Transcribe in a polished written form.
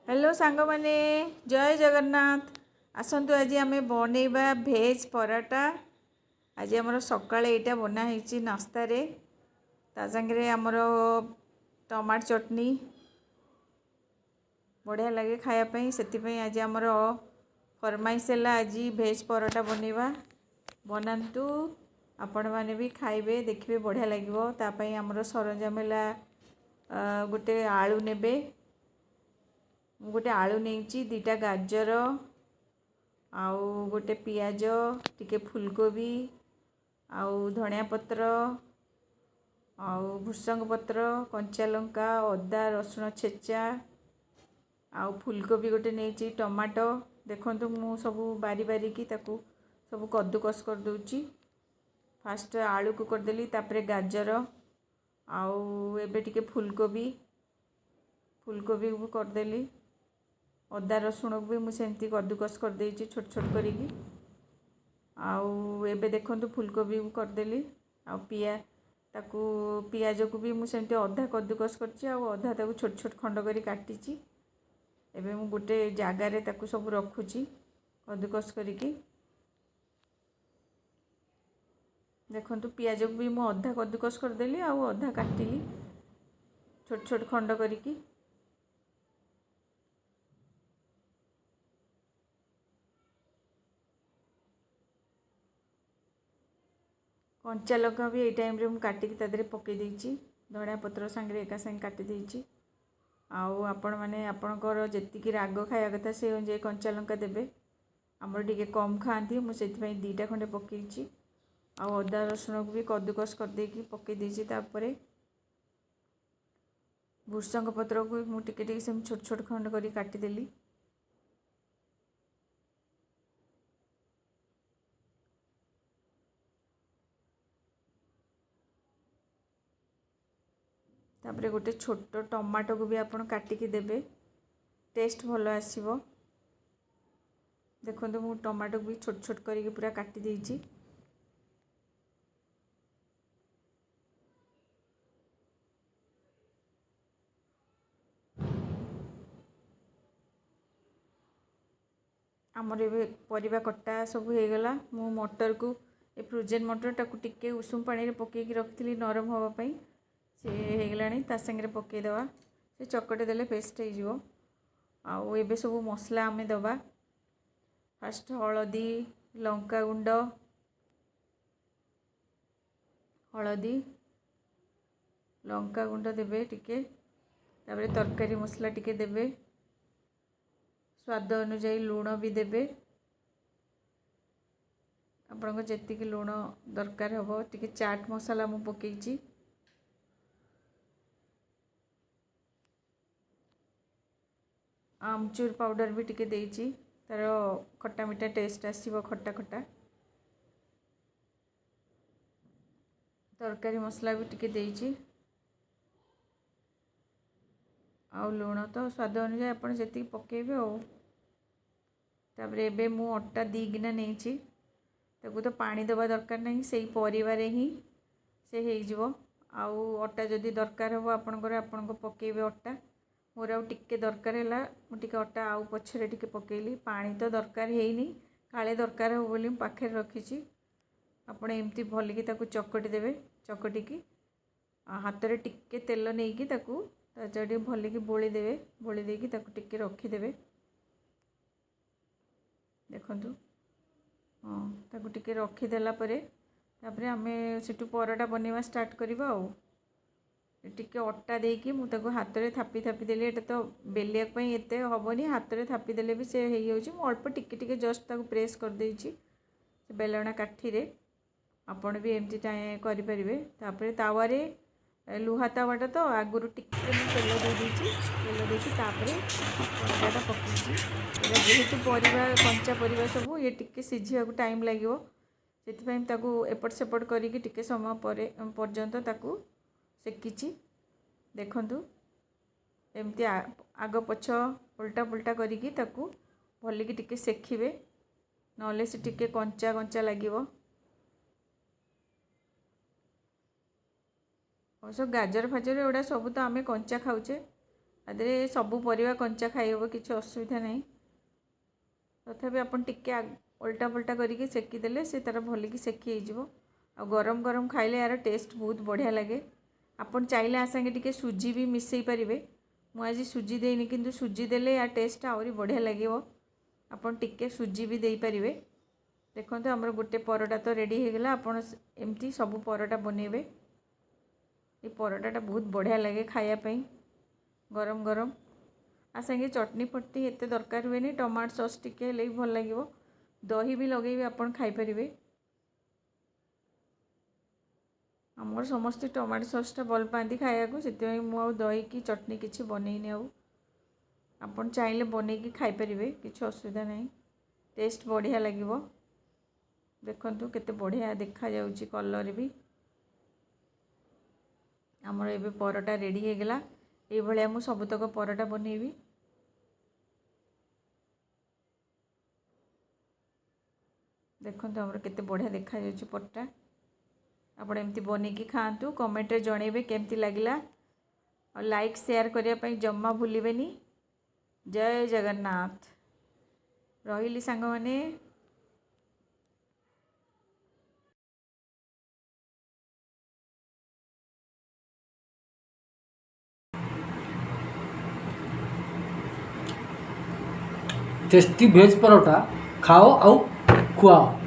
Hello सांग माने जय जगन्नाथ। आसतु आज आम बनैबा भेज पराटा। आज आमर सकाଳେ यहाँ बनाई नास्ता रे ता सागरे आमर टमाटो चटनी बढ़िया लगे खायापी से आज आमर फरमाइश है आज भेज पराटा बनैबा बनातु आपण मैंने भी खाइबे देखिए बढ़िया लगे तापाई आमर सरंजाम है गोटे आलू नेबे गोटे आलू नहीं दीटा गाजर आउ गोटे पियाज टिके फूलकोबी आउ धनिया पत्र आउ भृसंग पत्र कंचा लंका अदा रसुण छेचा आउ फूलकोबी गोटे नहीं टमाटो देखंतु मु सब बारी बारिकी ताकू सब कद्दूकस कर दूची। फास्ट आलू को करदेली तापरे गाजर आउ एबे टिके फूलकोबी को करदेली अदा रसुण भी मुझे कद्दूकस कर देछि छोट छोट करिकी आउ एबे देखंतु फूलकोबी को करदेली आउ पियाज को भी मुझे अधा कद्दूकस करछि आउ अधा ताकू छोट छोट खंड करी काटिछि। एबे मु गोटे जगार ताकू सब रखुछि कद्दूकस करिकी देखंतु पियाज को भी मु अधा कद्दूकस करदेली आउ अधा काटिली छोट छोट खंड करिकी। कंचा लंका भी ये टाइम रे मु काटिकी तादरे पकई देछि धनिया पत्र सांगे एका संगे काटी देछि आउ आपण माने आपणकर जेतिकी राग खाया कथा से अनुसार कंचा लंका देबे आमर टिके कम खाआंती मु सेति पई दीटा खंडे पकईछि आउ अदा रसुण को भी कद्दूकस कर देकी पकई देछि तापरे भृसंग पत्र को मु टिके टिके से छोट छोट खंड करी काटी देली तापरे गोटे छोट टमाटो को भी आपण काटिकी देबे टेस्ट भलो आसीबो। देखो मु टमाटो को भी छोट छोट करिके पूरा काटी देछि आमर ए परिबा कटा सब हो गला। मु मटर को ए फ्रोजेन मटर टाकू टिके उषुम पानी रे पकेकी रखिली नरम हवा पई से हो गलानी ता संगे पकई दवा से चकटे देले पेस्ट हो जिवो। आउ एबे सब मसला आमे दबा फास्ट हलदी लंका गुंड हलदी लंका गुंड देबे टिके तापरे तरकारी मसला टिके देबे स्वाद अनुसार लूण भी देबे आपन को जेतिकी लूण दरकार हबो टिके चाट मसाला मु पकेइछि आमचूर पाउडर भी टिके देइछि तार खट्टा मीठा टेस्ट आसीबो खट्टा खट्टा तरकारी मसला भी टिके देइछि आउ लूण तो स्वाद अनुसार आपन जेतिकी पकेबे ओ तापरे एबे मु अट्टा दी गिना नेइछि ताकू तो पानी दबा दरकार नहीं से परिवार ही से हो जिवो। आउ अट्टा जदि दरकार हो आपणकर आपण को पकेबे अट्टा मोर आउ टिके दरकार है मु टिके अट्टा आउ पछरे टिके पकेली पानी तो दरकार हेनी काले दरकार हो बोली पाखे रखी आपण एमती भलिकी ताकू चकटी देबे चकटिकी हाथ रे टिके तेल नेइकी ताकू ताजडी भलिकी बोली देबे बोली देकी ताकू टिके रखी देबे देखंतु हाँ ताकू टिके रखीदेला तापरे आमे सेटू परोटा बनैबा स्टार्ट करबा आउ टिके अट्टा देकी मु ताकू हाथ रे थापी थापी देले एटा तो बेलिया पई एते हबनी हाथ रे थापी देले भी से हेइ होची मु अल्प टिके टिके जस्ट ताकू प्रेस कर देइची से बेलणा काठी रे आपण भी एमती टाइम करि परिबे। तापरे तावा रे लुहा तावाटा तो आगुरु टिके मु तेल दे देइची तेल देकी तापरे परोटाटा पकेइची जेहेतु परिबा कंचा परिबा सब ये टिके सिझिया को टाइम लागिवो सेति ताकू एपट सेपट करिकी टिके समय पर्यंत ताकू सेकिची देखंतु एमती आग पछ उल्टा पुल्टा करिकी ताकू भलिकी टिके सेखिबे नले से टिके कंचा कंचा लागिवो। अवश्य गाजर फाजर एगुड़ा सब तो आम कंचा खाऊचे आदि सबू परिवा कंचा खाई हम किसी असुविधा नहीं तथापि आपन टिके उल्टा पुल्टा करके सेकीदेले से तार भलिकी सेकी हो आ गरम गरम खाइले यार टेस्ट बहुत बढ़िया लगे आपन चाहिए आ संगे टिके सुजी भी मिसई पारिबे मुझे सुजी देनी किंतु सुजी देले या टेस्ट आहरी बढ़िया लगे आपन टिके सुजी भी दे पारिबे देखो आमर गोटे परोटा तो रेडी हो गला आपन एमती सब परोटा बनइबे ये परोटाटा बहुत बढ़िया लगे खायापी गरम गरम आ संगे चटनी फटनी एत दरकार हुए नहीं टमाटो सॉस टिके हेले भी भल लगे दही भी लगे भी आपन खाई परिबे आमर समस्त टमाटो सॉसटा भल पाती खाया को से मुझे दही की चटनी किसी बनईनी आपन चाहिए बनईकी खाई परिबे किसी असुविधा नहीं टेस्ट बढ़िया लगे देखंतु केते बढ़िया देखा जाउची कलर भी आमर एबे परोटा रेडी हो गला ये भाया मुझे सबुतक परोटा बनईबी देखो आमर केते बढ़िया देखा जाउची परोटा आपण एमती बनईकी खातु कमेंट रे जणेबे केमती लागिला और लाइक शेयर करिया पई जम्मा भूलिबेनी जय जगन्नाथ रहिली सांग माने। टेस्टी भेज परोटा खाओ आउ खुआओ।